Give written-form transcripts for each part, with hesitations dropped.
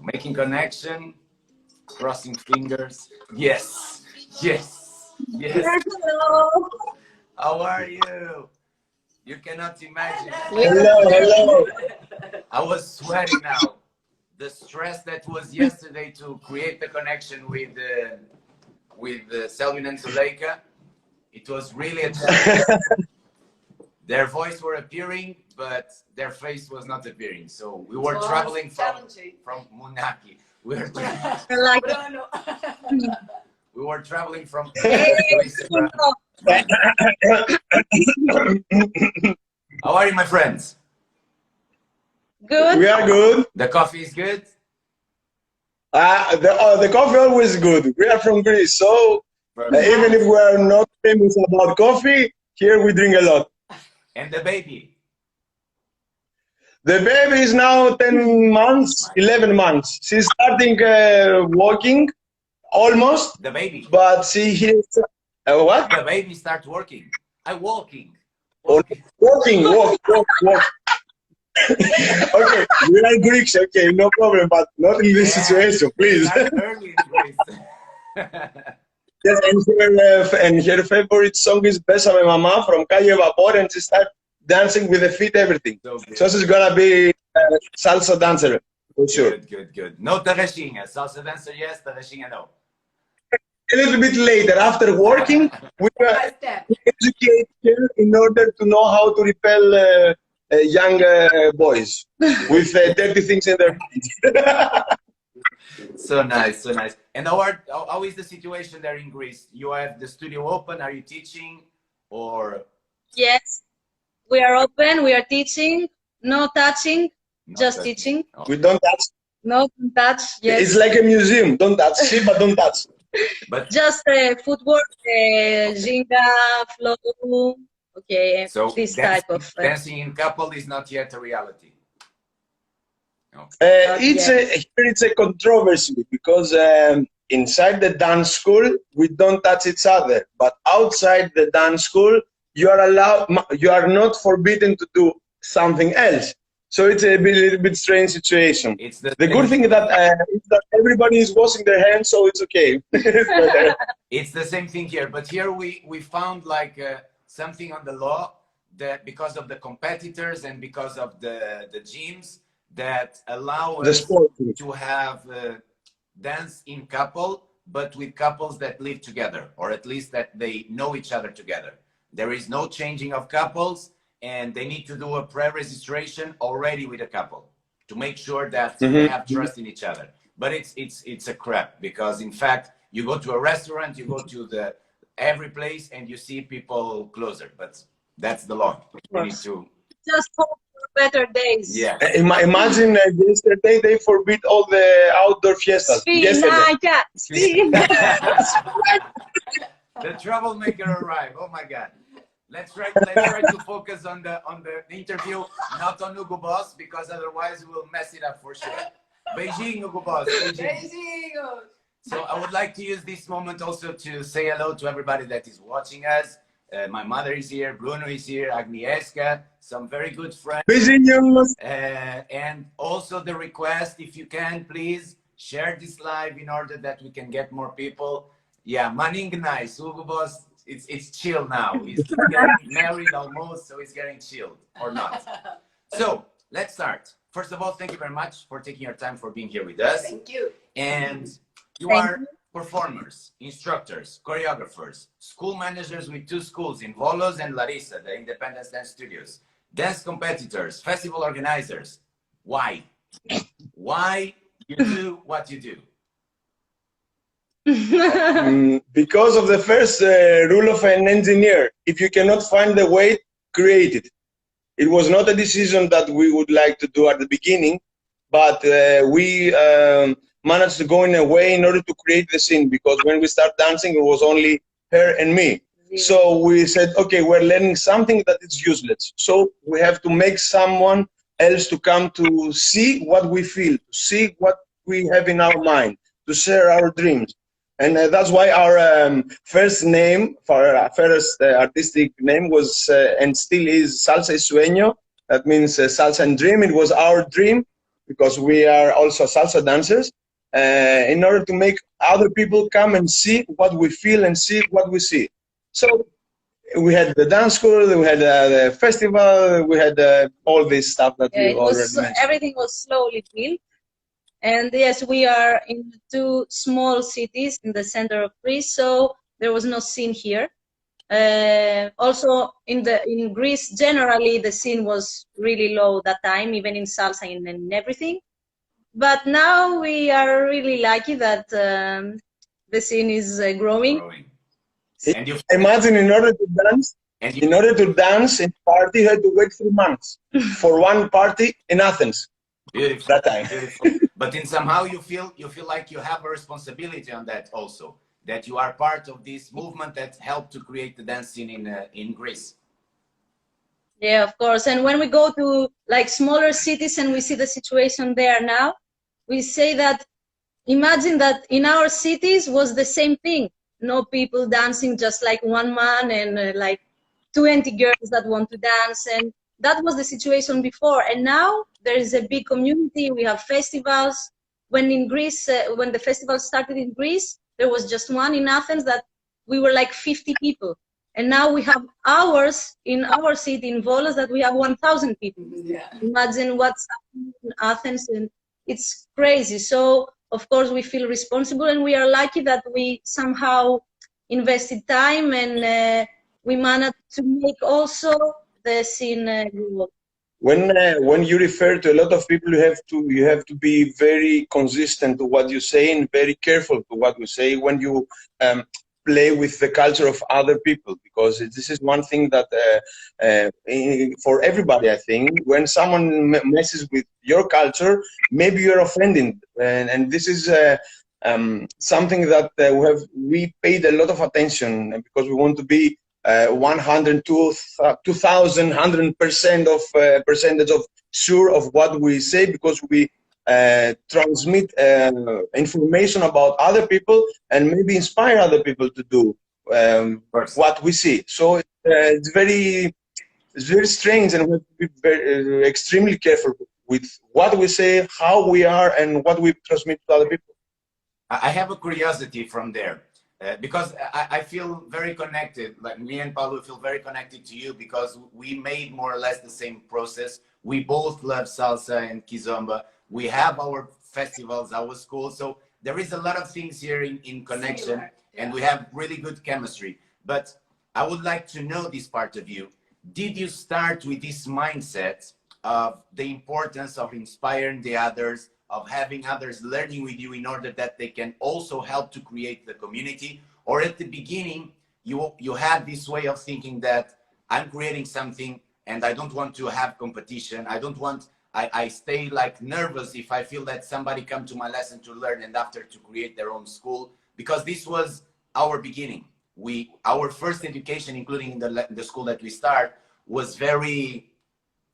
Making connection, crossing fingers. Yes, yes, yes. Hello. How are you? You cannot imagine. Hello, hello. I was sweating now. The stress that was yesterday to create the connection with Selvin and Zuleika, it was really a challenge. Their voice were appearing, but their face was not appearing. So we were traveling from Munaki. We were we were traveling from. How are you, my friends? Good. We are good. The coffee is good. The coffee always good. We are from Greece, so even if we are not famous about coffee, here we drink a lot. And the baby? The baby is now 10 months, 11 months. She's starting walking, almost. The baby? But she hears... what? The baby starts working. Walking. Walk. Okay, we are Greeks, okay, no problem, but not in this situation, please. Early in Greece. Yes, and her favorite song is Bésame Mamá from Calle Vapor, and she starts dancing with the feet, everything. So she's gonna be a salsa dancer, for sure. Good. No tarechinha. Salsa dancer, yes. Tarechinha, no. A little bit later, after working, we educate her in order to know how to repel young boys with dirty things in their feet. So nice, so nice. And how is the situation there in Greece? You have the studio open? Are you teaching or? Yes, we are open. We are teaching. No touching, just teaching. Oh. We don't touch. No touch. Yes. It's like a museum. Don't touch. See, but don't touch. But just footwork, ginga, flow. Okay, so this type of dancing in couple is not yet a reality. No. It's a controversy because inside the dance school we don't touch each other, but outside the dance school you are not forbidden to do something else. So it's a little bit strange situation. It's the good thing is that everybody is washing their hands, so it's okay. It's the same thing here, but here we found like something on the law that because of the competitors and because of the gyms that allow us to have dance in couple, but with couples that live together, or at least that they know each other together. There is no changing of couples, and they need to do a pre-registration already with a couple to make sure that they have trust in each other. But it's a crap, because in fact you go to a restaurant, you go to every place, and you see people closer. But that's the law. You need to just hope for better days. Yeah. Imagine yesterday they forbid all the outdoor fiestas. The troublemaker arrived. Oh my God. Let's try to focus on the interview, not on Hugo Boss, because otherwise we'll mess it up for sure. Beijing, Hugo Boss. Beijing. So I would like to use this moment also to say hello to everybody that is watching us. My mother is here, Bruno is here, Agnieszka, some very good friends. And also the request, if you can, please share this live in order that we can get more people. Yeah, Manning nice, Hugo Boss, it's chill now. He's getting married almost, so he's getting chilled, or not. So let's start. First of all, thank you very much for taking your time for being here with us. Thank you. And you are performers, instructors, choreographers, school managers with 2 schools in Volos and Larissa, the Independence Dance Studios, dance competitors, festival organizers. Why? Why you do what you do? Because of the first rule of an engineer: if you cannot find the way, create it. It was not a decision that we would like to do at the beginning, but we managed to go in a way in order to create the scene, because when we start dancing it was only her and me. So we said, okay, we're learning something that is useless, so we have to make someone else to come to see what we feel, to see what we have in our mind, to share our dreams. And that's why our first name, our first artistic name was and still is Salsa y Sueño. That means salsa and dream. It was our dream. because we are also salsa dancers, in order to make other people come and see what we feel and see what we see. So we had the dance school, we had the festival, we had all this stuff that you already mentioned. Everything was slowly built. And yes, we are in 2 small cities in the center of Greece, so there was no scene here. Also, in Greece, generally the scene was really low that time, even in salsa and everything. But now we are really lucky that the scene is growing. And you imagine, in order to dance in party, you had to wait 3 months for one party in Athens. Beautiful. That time. Beautiful. But in somehow you feel like you have a responsibility on that also, that you are part of this movement that helped to create the dance scene in Greece. Yeah, of course. And when we go to like smaller cities and we see the situation there now, we say that imagine that in our cities was the same thing. No people dancing, just like one man and like 20 girls that want to dance. And that was the situation before. And now there is a big community. We have festivals. When in Greece, when the festival started in Greece, there was just one in Athens that we were like 50 people. And now we have ours in our city, in Volos, that we have 1,000 people. Yeah. Imagine what's happening in Athens, and it's crazy. So, of course, we feel responsible, and we are lucky that we somehow invested time and we managed to make also the scene grow. When you refer to a lot of people, you have to be very consistent to what you say and very careful to what you say when you play with the culture of other people, because this is one thing that for everybody, I think, when someone messes with your culture, maybe you're offended, and this is something that we paid a lot of attention, because we want to be 100, 2,000, 100% of percentage of sure of what we say, because we transmit information about other people and maybe inspire other people to do what we see. So it's very strange, and we have to be very, extremely careful with what we say, how we are, and what we transmit to other people. I have a curiosity from there. Because I feel very connected, like me and Paula feel very connected to you, because we made more or less the same process. We both love salsa and kizomba. We have our festivals, our school. So there is a lot of things here in connection, and we have really good chemistry. But I would like to know this part of you. Did you start with this mindset of the importance of inspiring the others, of having others learning with you in order that they can also help to create the community? Or at the beginning, you had this way of thinking that I'm creating something and I don't want to have competition. I stay like nervous if I feel that somebody come to my lesson to learn and after to create their own school, because this was our beginning. Our first education, including the school that we start, was very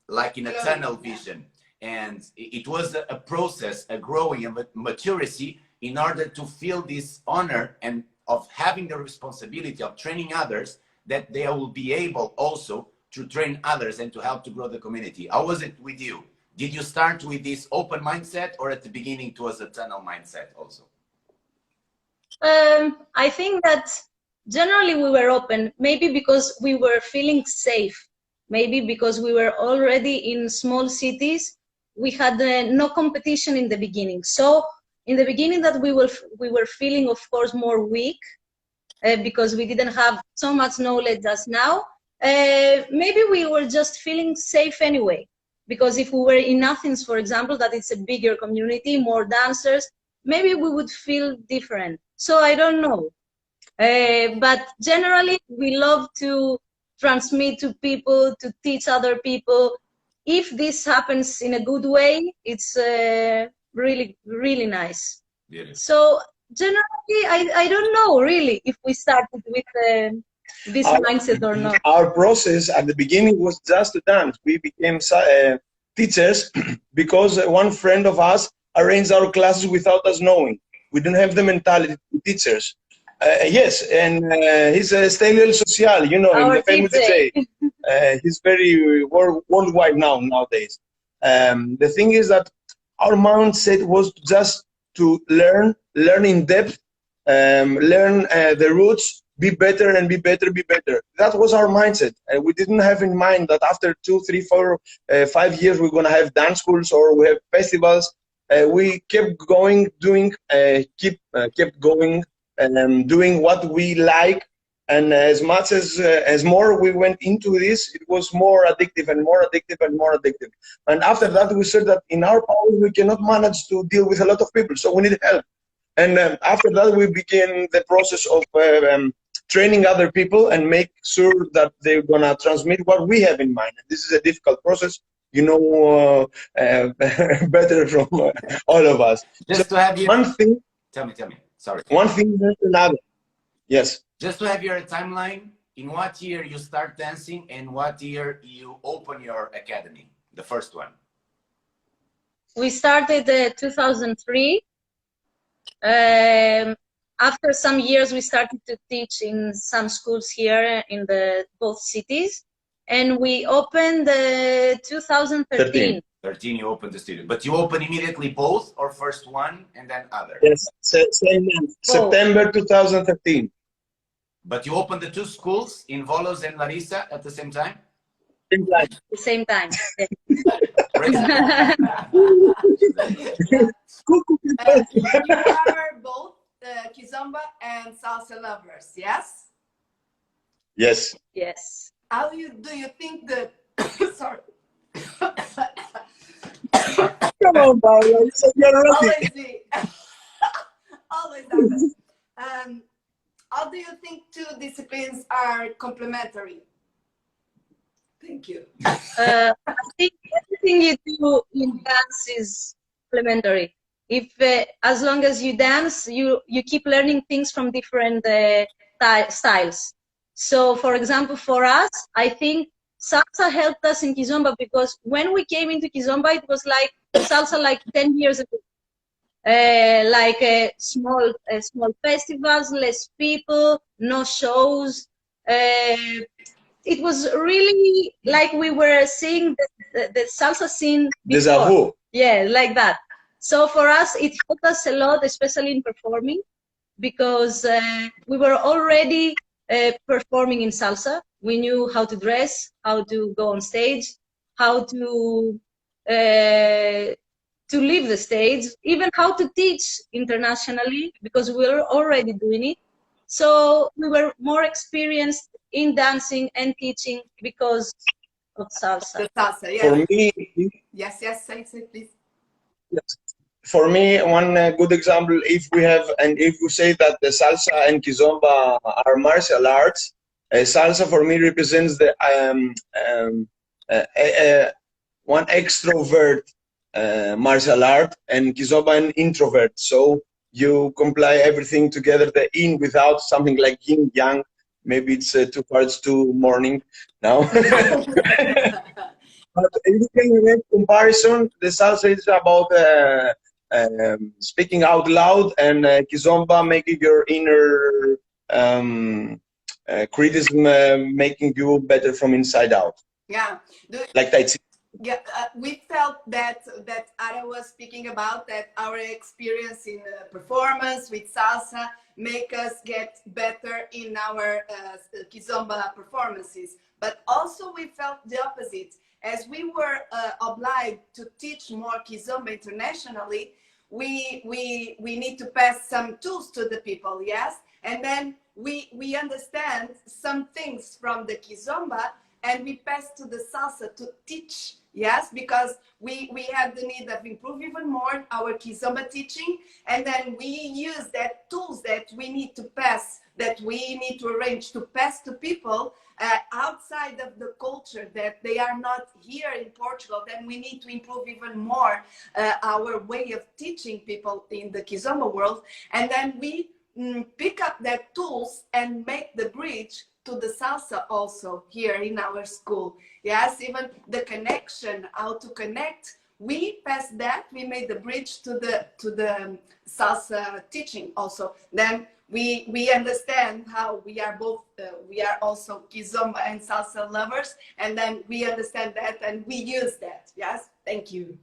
like in a tunnel vision. And it was a process, a growing, a maturity in order to feel this honor and of having the responsibility of training others, that they will be able also to train others and to help to grow the community. How was it with you? Did you start with this open mindset, or at the beginning it was a tunnel mindset also? I think that generally we were open, maybe because we were feeling safe, maybe because we were already in small cities. We had no competition in the beginning. So in the beginning that we were feeling, of course, more weak because we didn't have so much knowledge as now. Maybe we were just feeling safe anyway, because if we were in Athens, for example, that it's a bigger community, more dancers, maybe we would feel different. So I don't know. But generally, we love to transmit to people, to teach other people. If this happens in a good way, it's really, really nice. Yeah. So generally, I don't know really if we started with this mindset or not. Our process at the beginning was just to dance. We became teachers because one friend of us arranged our classes without us knowing. We didn't have the mentality to be teachers. Yes, and he's a Stelio Social, you know him, the famous DJ. He's very worldwide nowadays. The thing is that our mindset was just to learn in depth, learn the roots, be better and be better, be better. That was our mindset. And we didn't have in mind that after 2, 3, 4, 5 years, we're going to have dance schools or we have festivals. We kept going, kept going and doing what we like. And as much as more we went into this, it was more addictive and more addictive and more addictive. And after that, we said that in our power, we cannot manage to deal with a lot of people, so we need help. And after that, we began the process of training other people and make sure that they're gonna transmit what we have in mind. And this is a difficult process, you know, better from all of us. Just to have you. One thing. Tell me. Sorry. One thing led to another. Yes. Just to have your timeline, in what year you start dancing and what year you open your academy, the first one? We started 2003. After some years, we started to teach in some schools here in both cities, and we opened 2013. 13 you opened the studio, but you open immediately both, or first one and then other? Yes, same month, September 2013. But you opened the 2 schools in Volos and Larissa at the same time? At the same time. You are both Kizomba and salsa lovers, yes? Yes. Yes. How do you think that? Sorry. Come on, Paula. Always happens. How do you think 2 disciplines are complementary? Thank you. I think everything you do in dance is complementary. If as long as you dance, you keep learning things from different styles. So, for example, for us, I think salsa helped us in Kizomba because when we came into Kizomba, it was like salsa like 10 years ago. Small festivals, less people, no shows. It was really like we were seeing the salsa scene before. Yeah, like that. So for us, it helped us a lot, especially in performing, because we were already performing in salsa. We knew how to dress, how to go on stage, how to leave the stage, even how to teach internationally, because we were already doing it. So we were more experienced in dancing and teaching because of salsa. The salsa, yeah. For me, yes, say please. Yes. For me, one good example, if we say that the salsa and Kizomba are martial arts, salsa for me represents the one extrovert martial art, and Kizomba an introvert. So you comply everything together, the in without, something like yin yang. Maybe it's 2 parts to morning now. But if you can make comparison, the salsa is about speaking out loud, and Kizomba making your inner criticism, making you better from inside out. Yeah. Like Tai Chi. Yeah, we felt that Ara was speaking about, that our experience in performance with salsa make us get better in our Kizomba performances. But also we felt the opposite. As we were obliged to teach more Kizomba internationally, we need to pass some tools to the people, yes? And then we understand some things from the Kizomba, and we pass to the salsa to teach, yes, because we have the need of improve even more our Kizomba teaching, and then we use that tools that we need to pass, that we need to arrange to pass to people outside of the culture, that they are not here in Portugal. Then we need to improve even more our way of teaching people in the Kizomba world, and then we pick up that tools and make the bridge to the salsa also here in our school. Yes, even the connection, how to connect, we passed that, we made the bridge to the salsa teaching also. Then we understand how we are both, we are also Kizomba and salsa lovers, and then we understand that and we use that. Yes, thank you.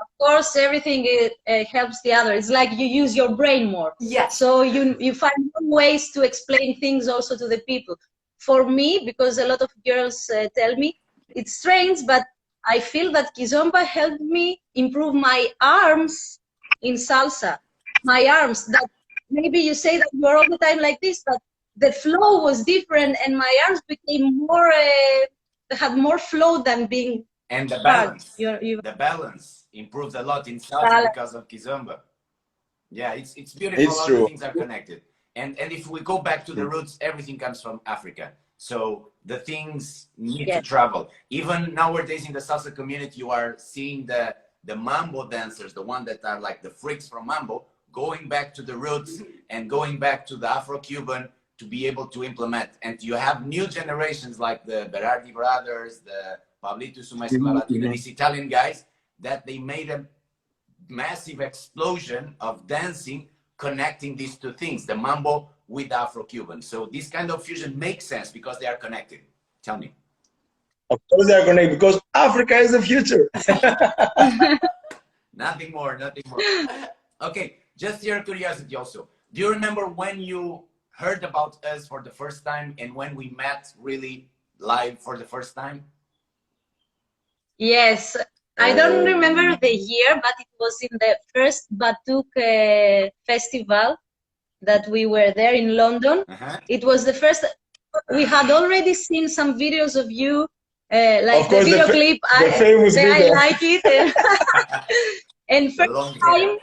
Of course, everything helps the other. It's like you use your brain more. Yeah. So you find more ways to explain things also to the people. For me, because a lot of girls tell me, it's strange, but I feel that Kizomba helped me improve my arms in salsa. My arms, that maybe you say that you're all the time like this, but the flow was different and my arms became more, had more flow than being And the hard. balance, You the balance improved a lot in salsa because of Kizomba. Yeah, it's beautiful. It's All true. the things are connected. And if we go back to the roots, everything comes from Africa. So the things need to travel. Even nowadays in the salsa community, you are seeing the mambo dancers, the one that are like the freaks from mambo, going back to the roots and going back to the Afro-Cuban to be able to implement. And you have new generations like the Berardi brothers, the Pablito Sumaisla, these Italian guys, that they made a massive explosion of dancing connecting these two things, the mambo with the Afro-Cuban. So this kind of fusion makes sense because they are connected. Tell me. Of course they are connected because Africa is the future. Nothing more, nothing more. Okay, just your curiosity also. Do you remember when you heard about us for the first time and when we met really live for the first time? Yes, I don't remember the year, but it was in the first Batuk festival that we were there in London. It was the first. We had already seen some videos of you, like the video clip. I like it. And first time,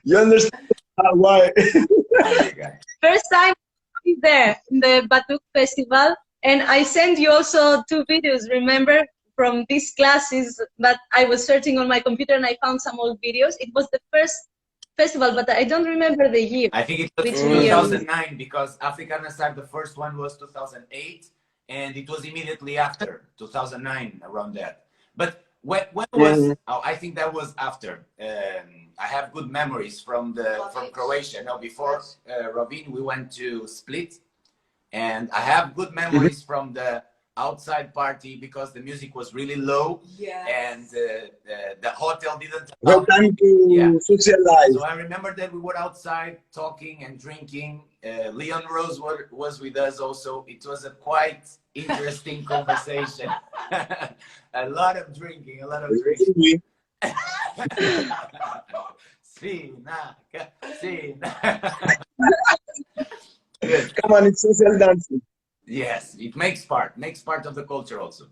you understand why? First time there in the Batuk festival, and I sent you also 2 videos. Remember? From these classes, but I was searching on my computer and I found some old videos. It was the first festival, but I don't remember the year. I think it was 2009 because Africadançar, the first one was 2008 and it was immediately after 2009, around that. But when was, I think that was after. I have good memories from Croatia. No, before Rovin, we went to Split, and I have good memories from the outside party because the music was really low and the hotel didn't allow time to socialize. So I remember that we were outside talking and drinking. Leon Rose was with us also. It was a quite interesting conversation. A lot of drinking, Good. Come on, it's social dancing. Yes, it makes part of the culture also.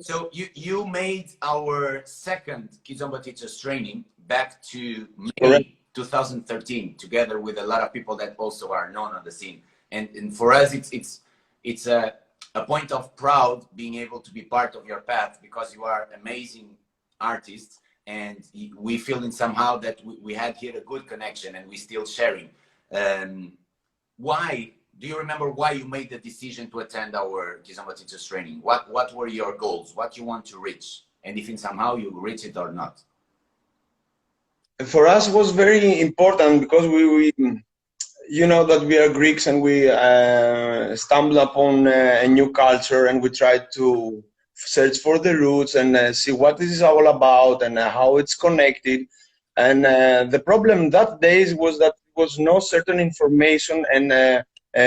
So you made our second Kizomba Teachers Training back to May 2013, together with a lot of people that also are known on the scene. And for us, it's a point of proud being able to be part of your path because you are amazing artists, and we feel in somehow that we had here a good connection and we still sharing. Why? Do you remember why you made the decision to attend our Kizomba Teachers Training? What were your goals? What you want to reach? And if in somehow you reach it or not? For us, it was very important because we you know that we are Greeks and we stumbled upon a new culture and we tried to search for the roots and see what this is all about and how it's connected. And the problem that days was that there was no certain information and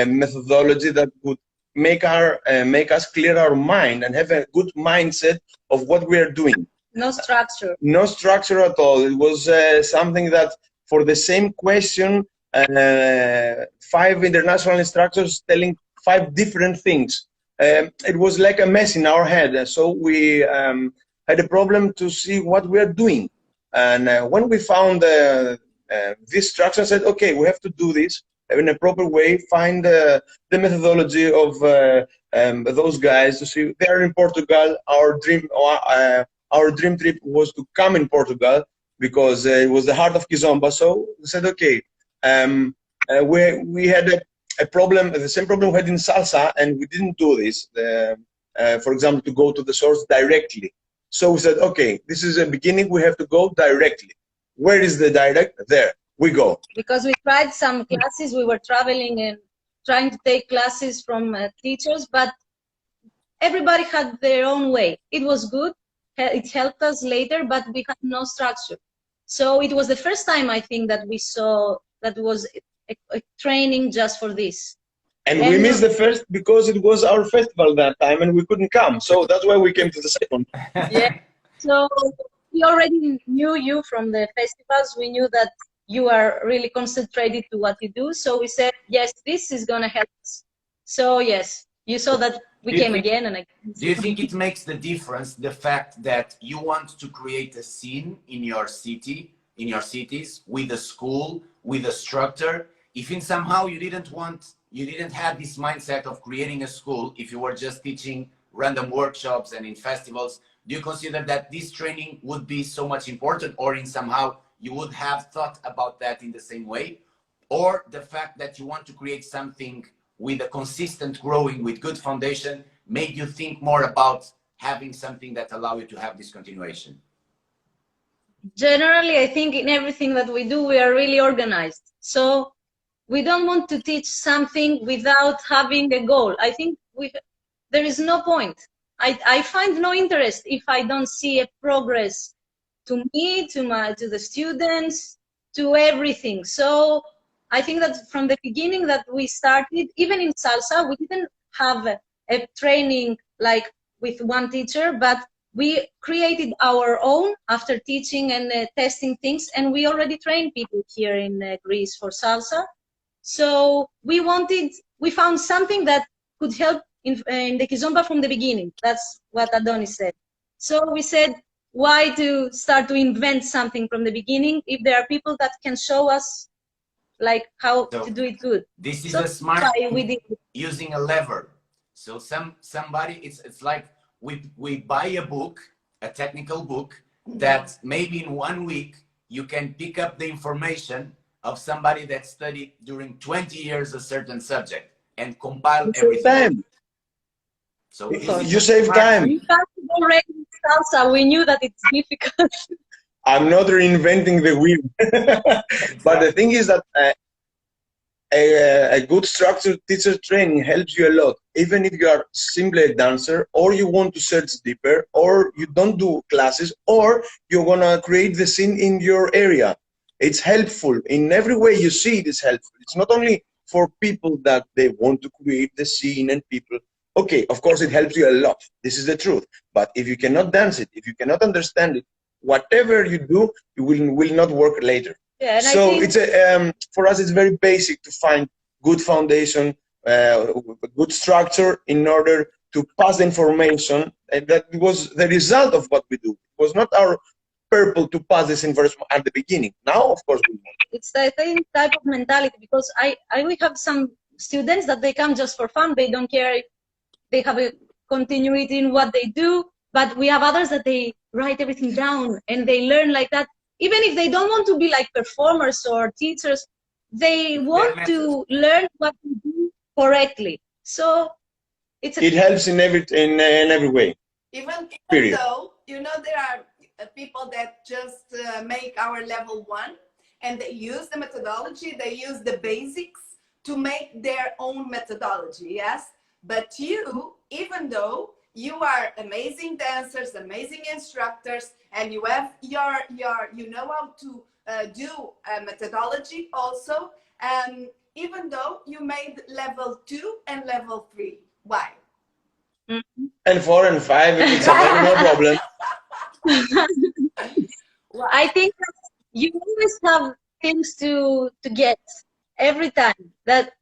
methodology that would make us clear our mind and have a good mindset of what we are doing. No structure. No structure at all. It was something that for the same question, 5 international instructors telling 5 different things. It was like a mess in our head. So we had a problem to see what we are doing. And when we found this structure, I said, okay, we have to do this in a proper way, find the methodology of those guys to see they're in Portugal. Our dream trip was to come in Portugal because it was the heart of Kizomba. So we said, okay, we had a problem, the same problem we had in salsa, and we didn't do this. For example, to go to the source directly. So we said, okay, this is a beginning. We have to go directly. Where is the direct? There. We go. Because we tried some classes, we were traveling and trying to take classes from teachers, but everybody had their own way. It was good, it helped us later, but we had no structure. So it was the first time, I think, that we saw that was a training just for this. And we missed the first because it was our festival that time and we couldn't come. So that's why we came to the second. Yeah. So we already knew you from the festivals. We knew that you are really concentrated to what you do. So we said, yes, this is going to help us. So yes, you saw that we came again and again. Do you think it makes the difference, the fact that you want to create a scene in your city, in your cities, with a school, with a structure? If in somehow you didn't have this mindset of creating a school, if you were just teaching random workshops and in festivals, do you consider that this training would be so much important, or in somehow you would have thought about that in the same way? Or the fact that you want to create something with a consistent growing, with good foundation, made you think more about having something that allow you to have this continuation? Generally, I think in everything that we do, we are really organized. So we don't want to teach something without having a goal. I think there is no point. I find no interest if I don't see a progress to me, to the students, to everything. So I think that from the beginning that we started, even in salsa, we didn't have a training like with one teacher, but we created our own after teaching and testing things, and we already trained people here in Greece for salsa. So we found something that could help in the Kizomba from the beginning. That's what Adonis said. So we said, why to start to invent something from the beginning if there are people that can show us like how to do it good? This is so a smart we did using a lever. So somebody, it's like we buy a book, a technical book, that maybe in 1 week you can pick up the information of somebody that studied during 20 years a certain subject and compile everything. Time. So you save time. We started already in salsa. We knew that it's difficult. I'm not reinventing the wheel. But the thing is that a good structured teacher training helps you a lot. Even if you are simply a dancer, or you want to search deeper, or you don't do classes, or you're gonna create the scene in your area. It's helpful. In every way you see it is helpful. It's not only for people that they want to create the scene and people. Okay, of course it helps you a lot. This is the truth. But if you cannot dance it, if you cannot understand it, whatever you do, it will not work later. Yeah, and so I think it's for us, it's very basic to find good foundation, good structure in order to pass the information. And that was the result of what we do. It was not our purpose to pass this information at the beginning. Now, of course, we know. It's the same type of mentality, because we have some students that they come just for fun. They don't care if they have a continuity in what they do, but we have others that they write everything down and they learn like that. Even if they don't want to be like performers or teachers, they want to learn what to do correctly. So it helps in every way. Even Period. though, there are people that just make our level 1 and they use the methodology, they use the basics to make their own methodology, yes? But you, even though you are amazing dancers, amazing instructors, and you have you know how to do a methodology also, even though you made level 2 and level 3. Why? And 4 and 5, if it's no problem. Well, I think that you always have things to get every time. That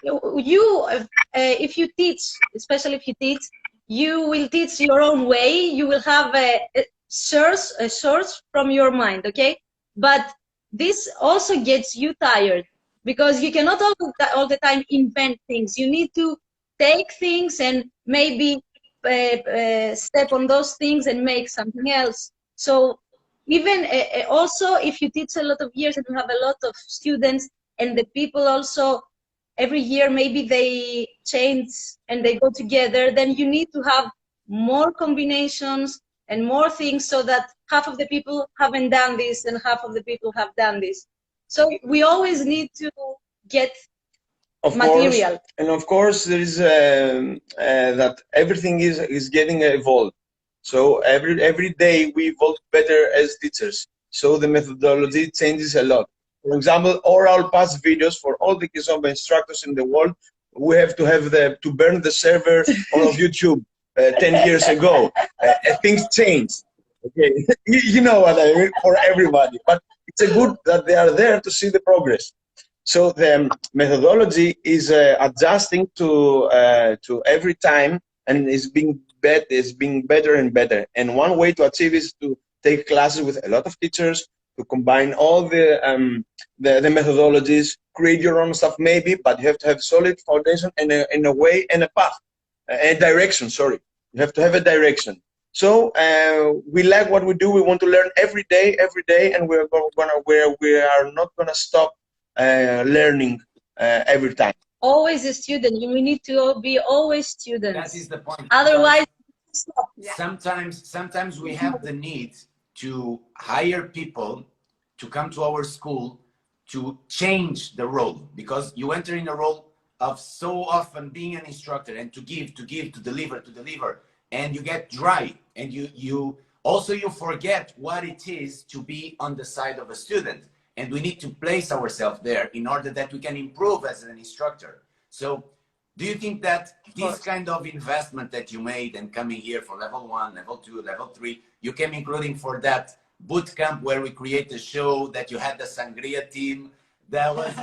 if you teach, especially if you teach, you will teach your own way. You will have a source from your mind, okay? But this also gets you tired, because you cannot all the time invent things. You need to take things and maybe step on those things and make something else. So even also, if you teach a lot of years and you have a lot of students, and the people also every year maybe they change and they go together, then you need to have more combinations and more things, so that half of the people haven't done this and half of the people have done this. So we always need to get material. Course, and of course there is that everything is getting evolved. So every day we evolve better as teachers. So the methodology changes a lot. For example, oral pass videos for all the Kizomba instructors in the world, we have to burn the server of YouTube 10 years ago. Things change. Okay, you know what I mean, for everybody. But it's a good that they are there to see the progress. So the methodology is adjusting to every time, and is being better and better. And one way to achieve is to take classes with a lot of teachers, to combine all the methodologies, create your own stuff maybe, but you have to have solid foundation and a way and a path, a direction. Sorry, you have to have a direction. So we like what we do. We want to learn every day, and we are not gonna stop learning every time. Always a student. We need to be always students. That is the point. Otherwise, sometimes we have the need to hire people to come to our school to change the role, because you enter in a role of so often being an instructor and to give, to deliver, and you get dry, and you forget what it is to be on the side of a student. And we need to place ourselves there in order that we can improve as an instructor. So do you think that this kind of investment that you made and coming here for level 1, level 2, level 3, you came including for that boot camp where we create a show, that you had the sangria team, that was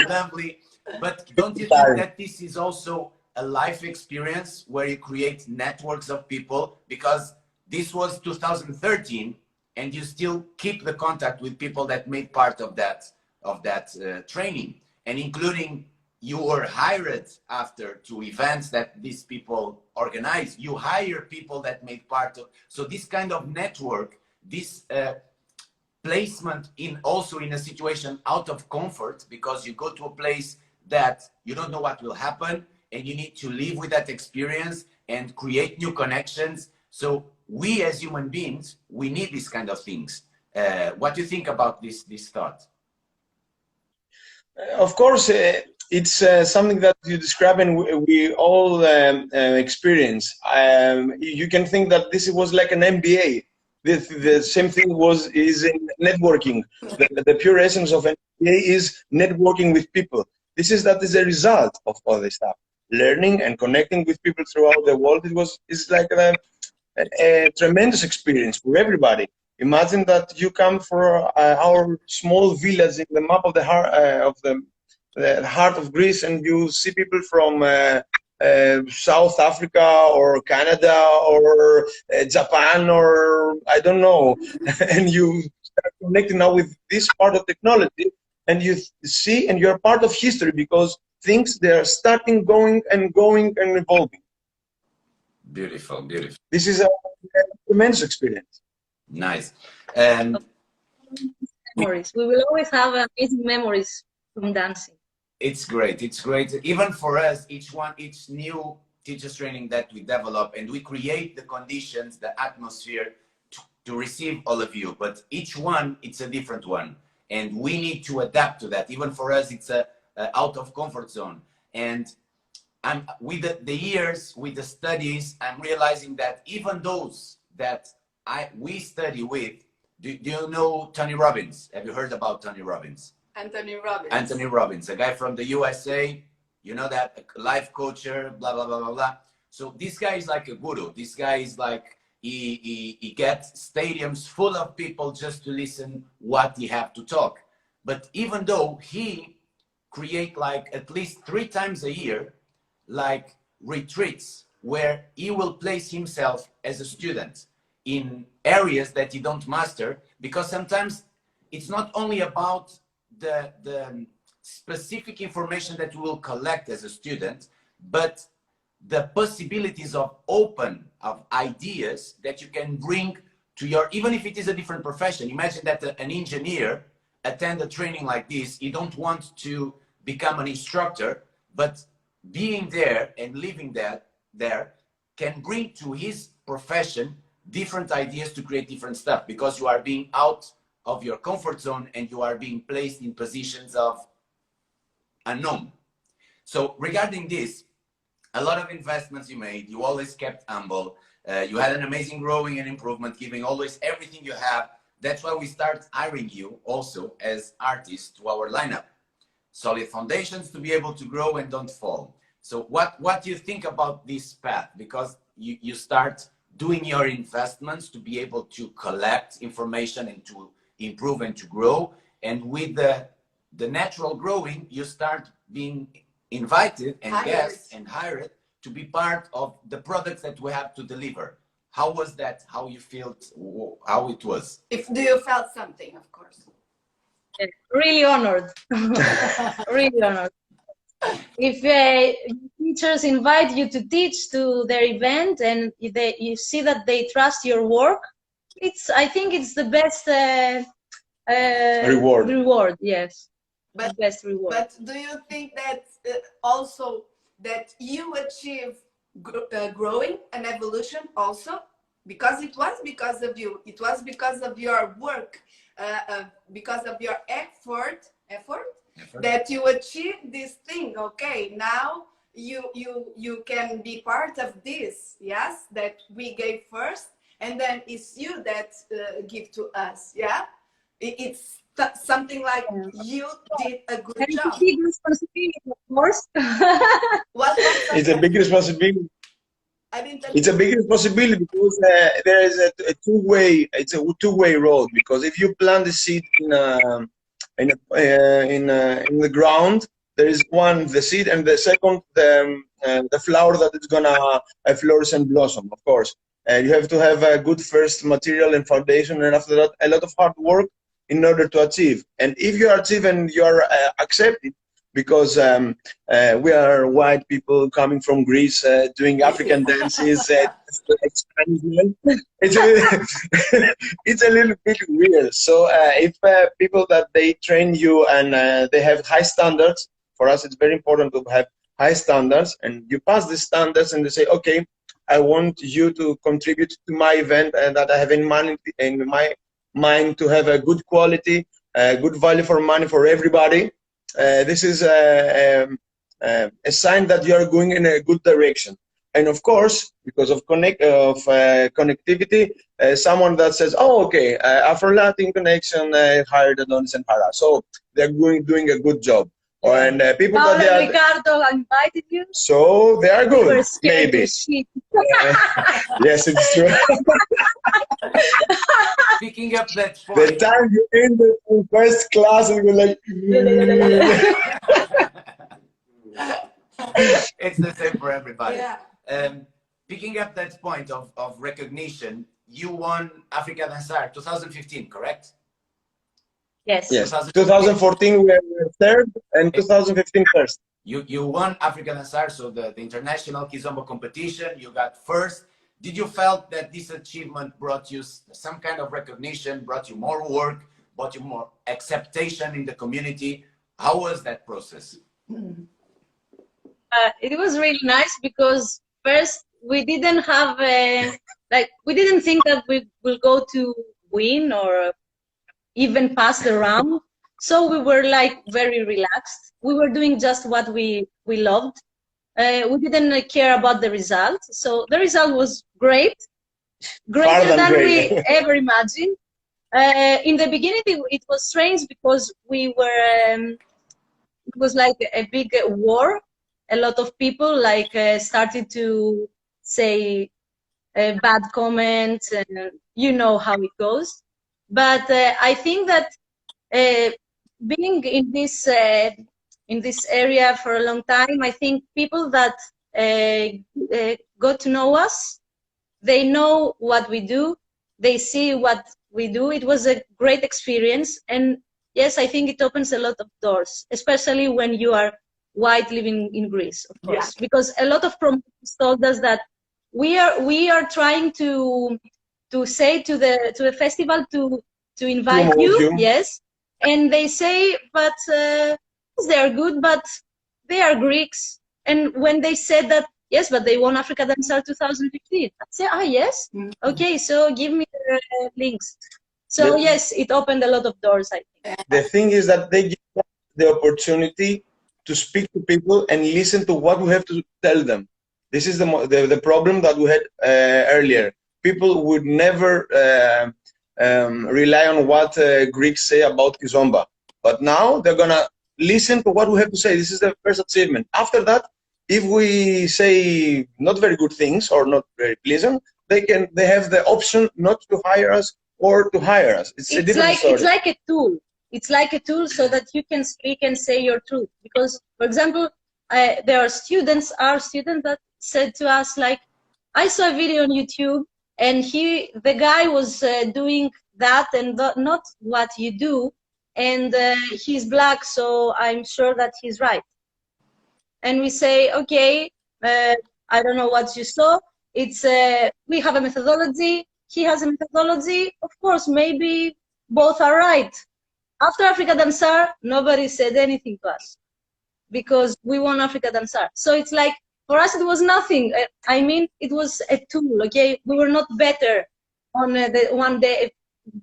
lovely. But don't you think that this is also a life experience where you create networks of people? Because this was 2013, and you still keep the contact with people that made part of that training, and including you were hired after to events that these people organize. You hire people that made part of. So this kind of network, this placement also in a situation out of comfort, because you go to a place that you don't know what will happen, and you need to live with that experience and create new connections. So we as human beings, we need these kind of things. What do you think about this thought? Of course, it's something that you describe and we all experience. You can think that this was like an MBA. The same thing is in networking. The pure essence of an MBA is networking with people. That is a result of all this stuff. Learning and connecting with people throughout the world. It's like a tremendous experience for everybody. Imagine that you come for our small village in the map of the heart of Greece, and you see people from South Africa or Canada or Japan or I don't know, and you start connecting now with this part of technology, and you see, and you're part of history, because things, they are starting going and evolving. Beautiful, beautiful. This is a tremendous experience. Nice. Memories. We will always have amazing memories from dancing. It's great. It's great. Even for us, each new teachers training that we develop, and we create the conditions, the atmosphere to receive all of you. But each one, it's a different one, and we need to adapt to that. Even for us, it's a out of comfort zone. And with the years, with the studies, I'm realizing that even those that we study with, do you know Tony Robbins? Have you heard about Tony Robbins? Anthony Robbins. Anthony Robbins, a guy from the USA, you know, that life coacher, blah, blah, blah, blah, blah. So this guy is like a guru. This guy is like, he gets stadiums full of people just to listen what he have to talk. But even though he create like at least 3 times a year, like retreats where he will place himself as a student in areas that he don't master, because sometimes it's not only about the specific information that you will collect as a student, but the possibilities of ideas that you can bring to your, even if it is a different profession. Imagine that an engineer attend a training like this. He don't want to become an instructor, but being there and living there can bring to his profession different ideas to create different stuff, because you are being out of your comfort zone and you are being placed in positions of unknown. So regarding this, a lot of investments you made, you always kept humble. You had an amazing growing and improvement, giving always everything you have. That's why we start hiring you also as artists to our lineup. Solid foundations to be able to grow and don't fall. So what do you think about this path? Because you start doing your investments to be able to collect information and to improve and to grow. And with the natural growing, you start being invited and guests and hired to be part of the products that we have to deliver. How was that? How you felt? How it was? Do you felt something, of course? Really honored. Really honored. If teachers invite you to teach to their event and you see that they trust your work, I think it's the best reward. Yes, the best reward. But do you think that also that you achieve growing and evolution also? Because it was because of you. It was because of your work, because of your effort that you achieved this thing. Okay, now you can be part of this. Yes, that we gave first, and then it's you that give to us. Yeah, it's something like you did a good job. It's a big responsibility, of course. It's a big responsibility. It's a big responsibility because there is a two-way. It's a two-way road, because if you plant the seed in the ground, there is one, the seed, and the second, the flower that is gonna flourish and blossom. Of course, you have to have a good first material and foundation, and after that, a lot of hard work in order to achieve. And if you achieve and you are accepted, because we are white people coming from Greece doing African dances, it's a little bit weird. So if people that they train you and they have high standards, for us it's very important to have high standards, and you pass the standards and they say, okay, I want you to contribute to my event and that I have in my mind to have a good quality, good value for money for everybody. This is a sign that you are going in a good direction. And of course, because of connectivity, someone that says, oh, okay, Afro-Latin connection hired Adonis and Hara. So they're doing a good job. And people Paula that and Ricardo invited you. So they are good, maybe. Yes, it's true. Picking up that point. The time you in the first class and you're like, it's the same for everybody. Yeah. Picking up that point of recognition, you won Africadançar 2015, correct? Yes. Yes. 2014 we were third, and 2015 first. You won Africadançar, so the international Kizomba competition. You got first. Did you felt that this achievement brought you some kind of recognition, brought you more work, brought you more acceptation in the community? How was that process? It was really nice because first we didn't have we didn't think that we will go to win or even pass the round. So we were like very relaxed. We were doing just what we loved. We didn't care about the result. So the result was great, greater than we ever imagined. In the beginning, it was strange because we were, it was like a big war. A lot of people started to say bad comments, and you know how it goes. But I think that being in this area for a long time, I think people that got to know us, they know what we do, they see what we do. It was a great experience, and yes, I think it opens a lot of doors, especially when you are white living in Greece, of course, because a lot of promoters told us that we are trying to say to the festival to invite you, yes, and they say, but they are good, but they are Greeks. And when they said that, yes, but they won Africadançar 2015, I said, yes, okay, so give me the links. So yes, it opened a lot of doors, I think. The thing is that they give us the opportunity to speak to people and listen to what we have to tell them. This is the problem that we had earlier. People would never rely on what Greeks say about Kizomba. But now they're gonna listen to what we have to say. This is the first achievement. After that, if we say not very good things or not very pleasant, they have the option not to hire us or to hire us. It's a different story. It's like a tool. It's like a tool so that you can speak and say your truth. Because, for example, there are students, our students that said to us, like, I saw a video on YouTube and the guy was doing that and not what you do, and he's black, so I'm sure that he's right. And we say, okay, I don't know what you saw. It's we have a methodology, he has a methodology. Of course, maybe both are right. After Africadançar, nobody said anything to us because we won Africadançar. So it's like, for us, it was nothing. I mean, it was a tool, okay? We were not better on the one day,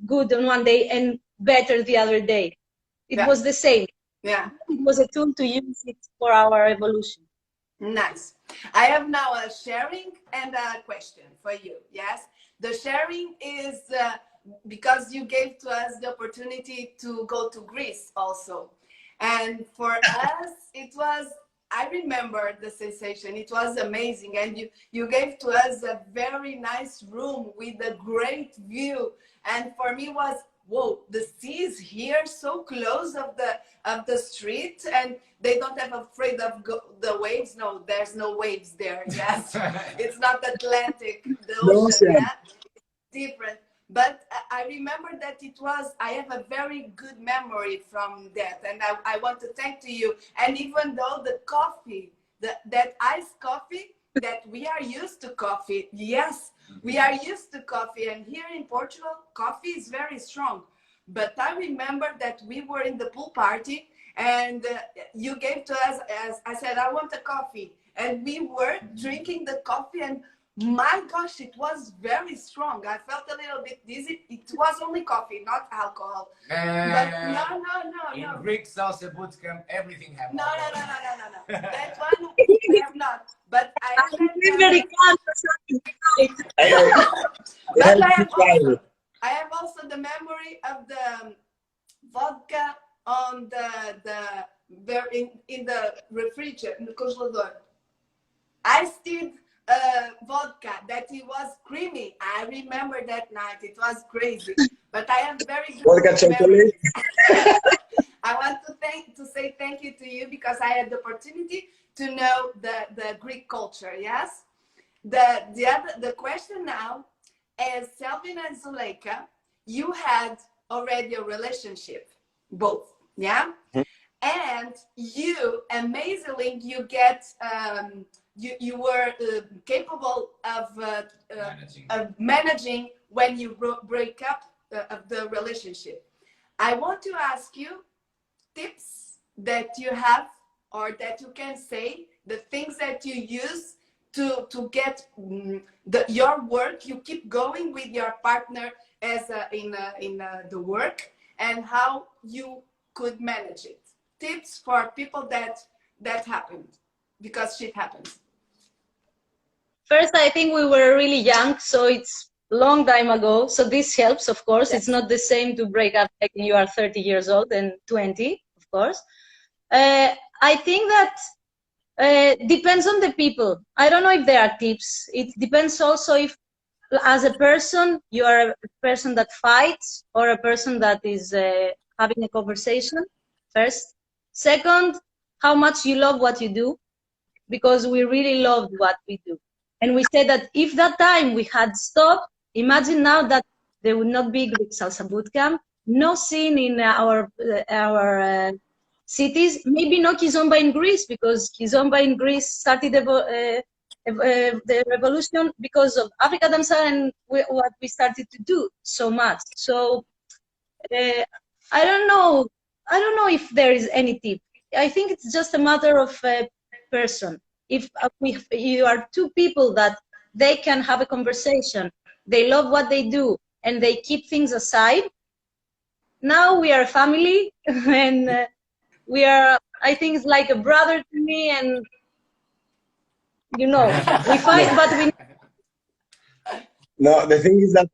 good on one day and better the other day. It was the same. Yeah. It was a tool to use it for our evolution. Nice. I have now a sharing and a question for you. Yes. The sharing is because you gave to us the opportunity to go to Greece also. And for us, it was, I remember the sensation. It was amazing. And you gave to us a very nice room with a great view. And for me was, whoa, the sea is here so close of the street, and they don't have afraid of the waves. No, there's no waves there. Yes. It's not Atlantic, the ocean. Yeah? Different. But I remember that I have a very good memory from that. And I want to thank to you. And even though the coffee, that iced coffee, that we are used to coffee. Yes, we are used to coffee. And here in Portugal, coffee is very strong. But I remember that we were in the pool party and you gave to us, as I said, I want a coffee. And we were drinking the coffee and my gosh, it was very strong. I felt a little bit dizzy. It was only coffee, not alcohol. But no. In Greek salsa bootcamp, everything happens. No. That one we have not. But I have also the memory of the vodka on in the refrigerator, in the congelador. I still vodka that it was creamy. I remember that night. It was crazy. But I am very good vodka chocolate. I want to say thank you to you because I had the opportunity to know the Greek culture. Yes. The question now is, Selvin and Zuleika, you had already a relationship, both. Yeah. And you amazingly you get you were capable of managing when you break up the relationship. I want to ask you tips that you have or that you can say, the things that you use to get your work, you keep going with your partner as in the work, and how you could manage it. Tips for people that happened, because shit happens. First, I think we were really young, so it's a long time ago. So this helps, of course. Yes. It's not the same to break up like you are 30 years old and 20, of course. I think that depends on the people. I don't know if there are tips. It depends also if, as a person, you are a person that fights or a person that is having a conversation, first. Second, how much you love what you do, because we really loved what we do. And we said that if that time we had stopped, imagine now that there would not be Greek Salsa Bootcamp, no scene in our cities, maybe no Kizomba in Greece, because Kizomba in Greece started the revolution because of Africadançar and what we started to do so much. So I don't know if there is any tip. I think it's just a matter of person. If you are two people that they can have a conversation, they love what they do, and they keep things aside, now we are a family, and we are, I think it's like a brother to me, and you know, we fight, but we. No, the thing is that,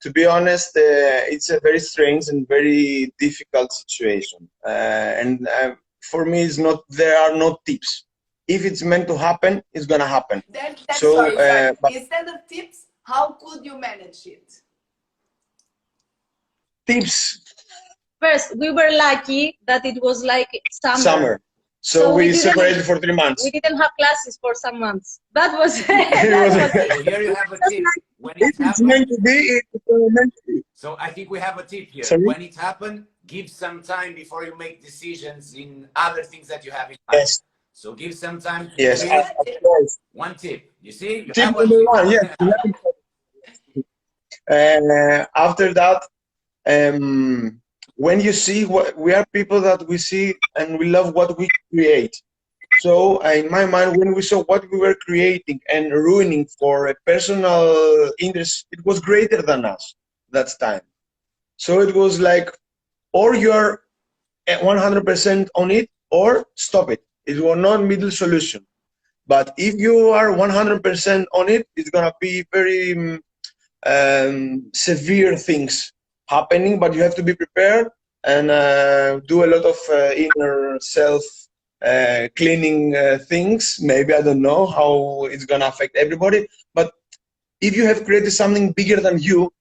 to be honest, it's a very strange and very difficult situation. And for me, it's not. There are no tips. If it's meant to happen, it's gonna happen. So, sorry. but Instead of tips, how could you manage it? tips, First, we were lucky that it was like summer. So, So we we didn't- separated for 3 months. We didn't have classes for some months. That was. was- So here you have a tip. When it If it's happens, meant to be, it's meant to be. so I think we have a tip here. Sorry? When it happened, give some time before you make decisions in other things that you have in mind. Yes, So give some time. To yes, do of course. one tip. You see? You Tip have one number tip. one, yes. After that, when you see what we are people that we see and we love what we create. So in my mind, when we saw what we were creating and ruining for a personal interest, it was greater than us that time. So it was like, or you're at 100% on it, or stop it. It was not middle solution. But if you are 100% on it, it's gonna be very severe things happening. But you have to be prepared and do a lot of inner self cleaning things. Maybe I don't know how it's gonna affect everybody. But if you have created something bigger than you,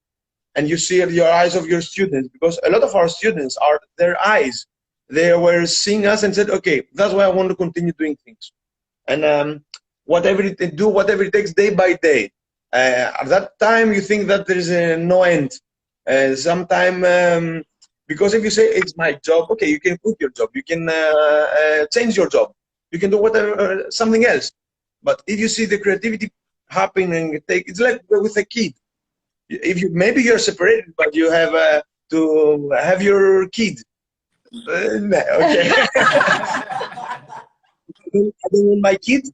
and you see your eyes of your students, because a lot of our students are their eyes. They were seeing us and said, okay, that's why I want to continue doing things. And whatever it takes day by day. At that time, you think that there is no end. Sometime, because if you say it's my job, okay, you can quit your job, you can change your job, you can do whatever, something else. But if you see the creativity happening, it's like with a kid. If you maybe you're separated, but you have to have your kid. Okay. I don't want my kid.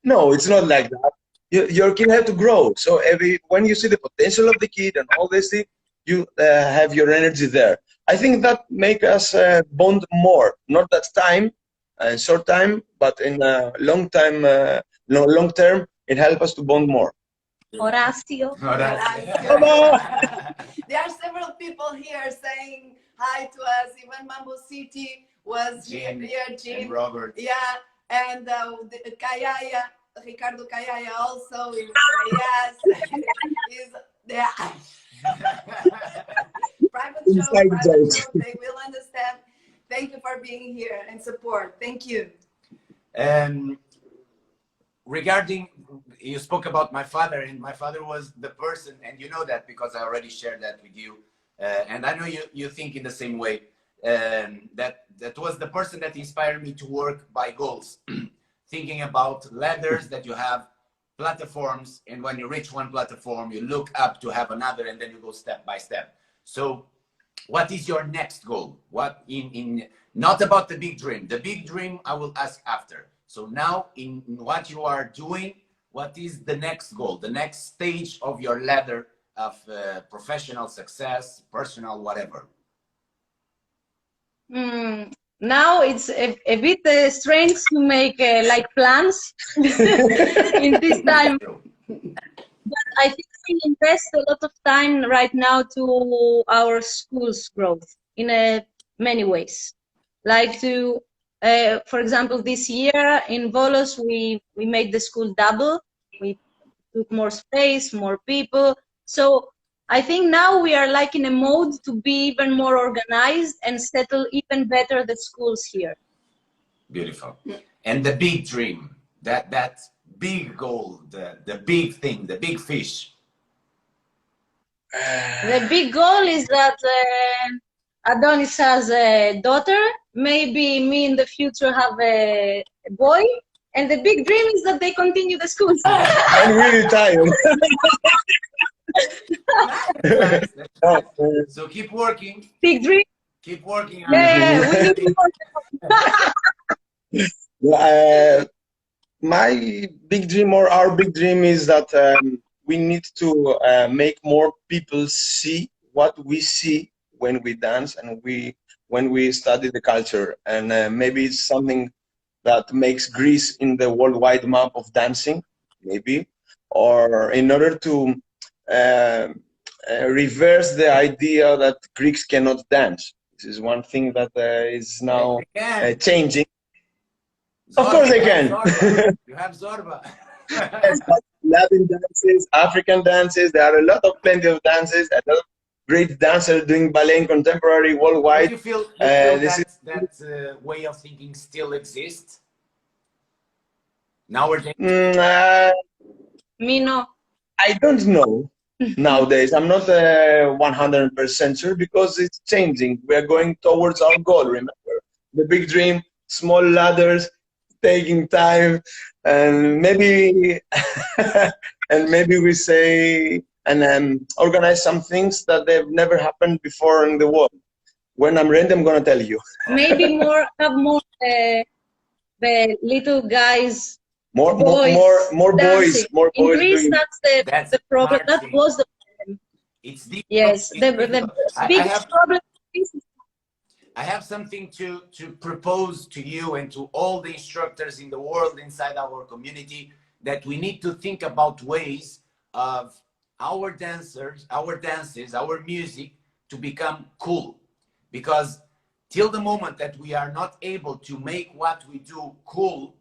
No, it's not like that. Your kid have to grow. So when you see the potential of the kid and all this thing, you have your energy there. I think that make us bond more. Not that time, short time, but in long time, long term, it helps us to bond more. Horacio. No, that's- There are several people here saying hi to us. Even Mambo City was Jim here, and Jim. Robert. Yeah, and Kayaya, Ricardo Kayaya also. Yes, is there. Private show, they will understand. Thank you for being here and support. Thank you. Regarding, you spoke about my father, and my father was the person, and you know that because I already shared that with you, and I know you think in the same way, that was the person that inspired me to work by goals, thinking about ladders that you have, platforms, and when you reach one platform, you look up to have another, and then you go step by step. So what is your next goal? What not about the big dream. The big dream I will ask after. So now in what you are doing, what is the next goal, the next stage of your ladder of professional success, personal, whatever? Now it's a bit strange to make like plans in this time. But I think we invest a lot of time right now to our school's growth in many ways. Like to, for example, this year in Volos, we made the school double. We took more space, more people. So I think now we are like in a mode to be even more organized and settle even better the schools here. Beautiful. And the big dream, that big goal, the big thing, the big fish. The big goal is that Adonis has a daughter, maybe me in the future have a boy, and the big dream is that they continue the school. I'm really tired. Nice, nice. So keep working. Big dream. Keep working. Yeah, we need to work. My big dream, or our big dream, is that we need to make more people see what we see when we dance and when we study the culture. And maybe it's something that makes Greece in the worldwide map of dancing, maybe, or in order to reverse the idea that Greeks cannot dance. This is one thing that is now changing. Zorba, of course they can. You have Zorba. Yes, but Latin dances, African dances, there are a lot of plenty of dances, a lot of great dancers doing ballet and contemporary worldwide. Do you feel that way of thinking still exists nowadays? Me no. I don't know nowadays. I'm not 100% sure because it's changing. We are going towards our goal, remember? The big dream, small ladders, taking time, and maybe and maybe we say and organize some things that they've never happened before in the world. When I'm ready, I'm gonna tell you. Maybe have more the little guys. More boys. In Greece, that's the problem. That was the problem. It's the biggest problem. I have something to propose to you and to all the instructors in the world inside our community, that we need to think about ways of our dancers, our dances, our music to become cool. Because till the moment that we are not able to make what we do cool,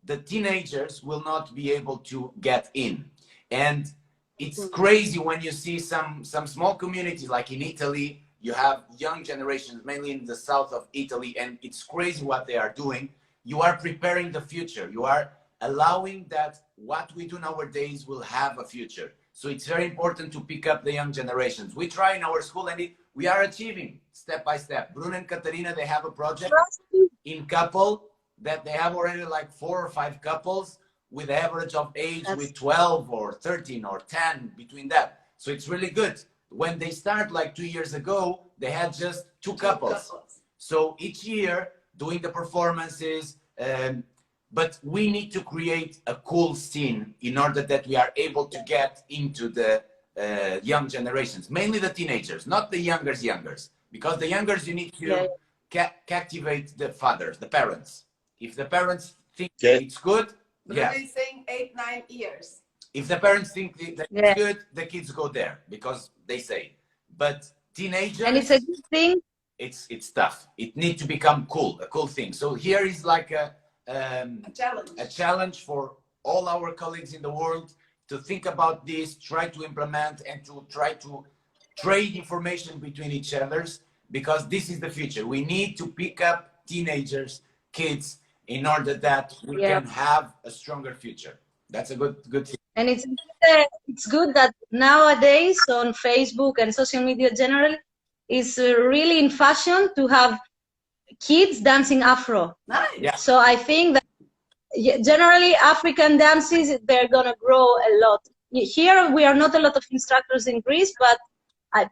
the teenagers will not be able to get in. And it's crazy when you see some small communities like in Italy. You have young generations, mainly in the south of Italy, and it's crazy what they are doing. You are preparing the future. You are allowing that what we do nowadays will have a future. So it's very important to pick up the young generations. We try in our school, and we are achieving step by step. Bruno and Katarina, they have a project in couple that they have already like 4 or 5 couples with average of age with 12 or 13 or 10 between that. So it's really good. When they start like 2 years ago, they had just 2 couples. So each year doing the performances, but we need to create a cool scene in order that we are able to get into the young generations, mainly the teenagers, not the youngers, because the youngers you need to captivate the fathers, the parents. If the parents think it's good, Really saying 8-9 years. If the parents think that it's good, the kids go there because they say. But teenagers, and it's a good thing. It's tough. It needs to become cool, a cool thing. So here is like a challenge for all our colleagues in the world to think about this, try to implement, and to try to trade information between each others, because this is the future. We need to pick up teenagers, kids, in order that we can have a stronger future. That's a good thing. And it's good that nowadays on Facebook and social media generally, it's really in fashion to have kids dancing Afro. Nice. Yeah. So I think that generally African dances, they're gonna grow a lot. Here we are not a lot of instructors in Greece, but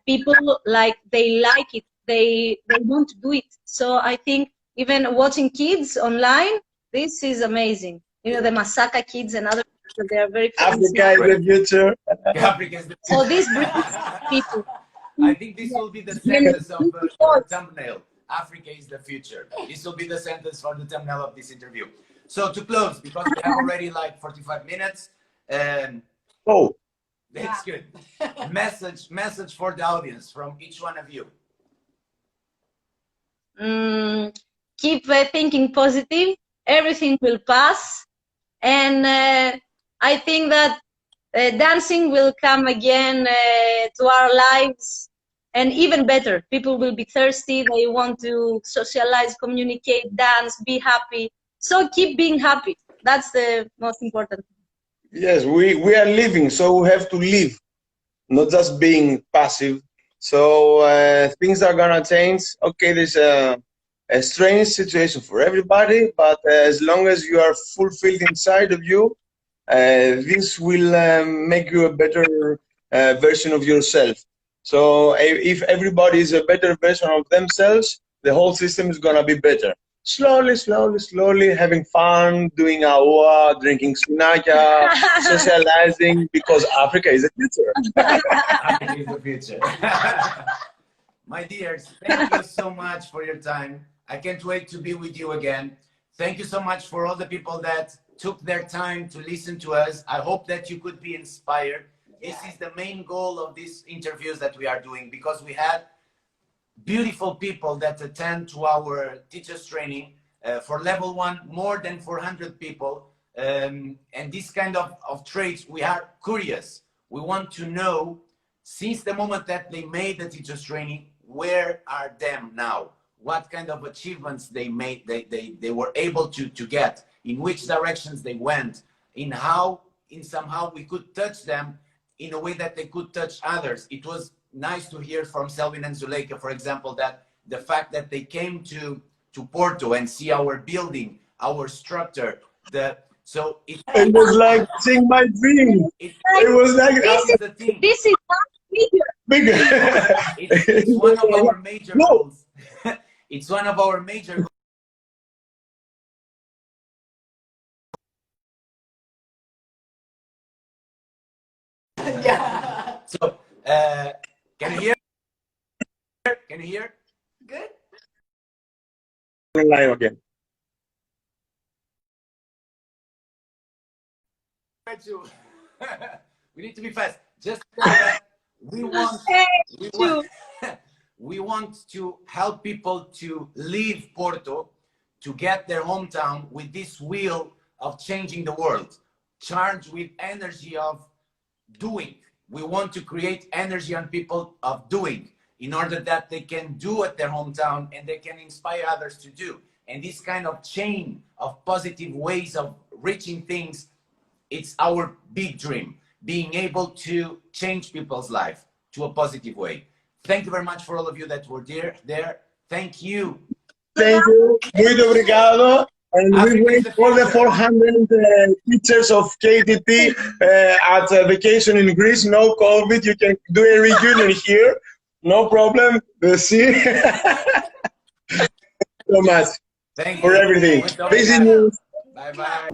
people like it. They want to do it. So I think even watching kids online, this is amazing. You know, the Masaka kids and other people, they are very famous. Africa is the future. Africa is the future. So this brings people. I think this will be the sentence of the thumbnail. Africa is the future. This will be the sentence for the thumbnail of this interview. So to close, because we have already like 45 minutes. That's good. Message for the audience from each one of you. Keep thinking positive. Everything will pass. And I think that dancing will come again to our lives, and even better. People will be thirsty. They want to socialize, communicate, dance, be happy. So keep being happy. That's the most important. Yes, we are living, so we have to live, not just being passive. So things are gonna change. Okay, there's a strange situation for everybody, but as long as you are fulfilled inside of you, this will make you a better version of yourself. So if everybody is a better version of themselves, the whole system is gonna be better. Slowly, having fun, doing aua, drinking spinaca, socializing, because Africa is the future. Africa is the future. My dears, thank you so much for your time. I can't wait to be with you again. Thank you so much for all the people that took their time to listen to us. I hope that you could be inspired. This is the main goal of these interviews that we are doing, because we had beautiful people that attend to our teachers training. For level 1, more than 400 people. And this kind of traits, we are curious. We want to know, since the moment that they made the teachers training, where are them now? What kind of achievements they made, they were able to get, in which directions they went, somehow we could touch them in a way that they could touch others. It was nice to hear from Selvin and Zuleika, for example, that the fact that they came to Porto and see our building, our structure, it was like seeing my dream. It was like this is not bigger. It's one of our major goals. It's one of our major goals. Yeah. So, can you hear? Can you hear? Good. Live again. We need to be fast. Just we want to help people to leave Porto, to get their hometown with this wheel of changing the world, charged with energy of doing. We want to create energy on people of doing, in order that they can do at their hometown and they can inspire others to do. And this kind of chain of positive ways of reaching things, it's our big dream, being able to change people's life to a positive way. Thank you very much for all of you that were there. Thank you. Thank you. Muito obrigado. And we wait for the 400 teachers of KTT at a vacation in Greece. No COVID. You can do a reunion here. No problem. See. So much Thank for you. everything. Muito Busy obrigado. news. Bye bye.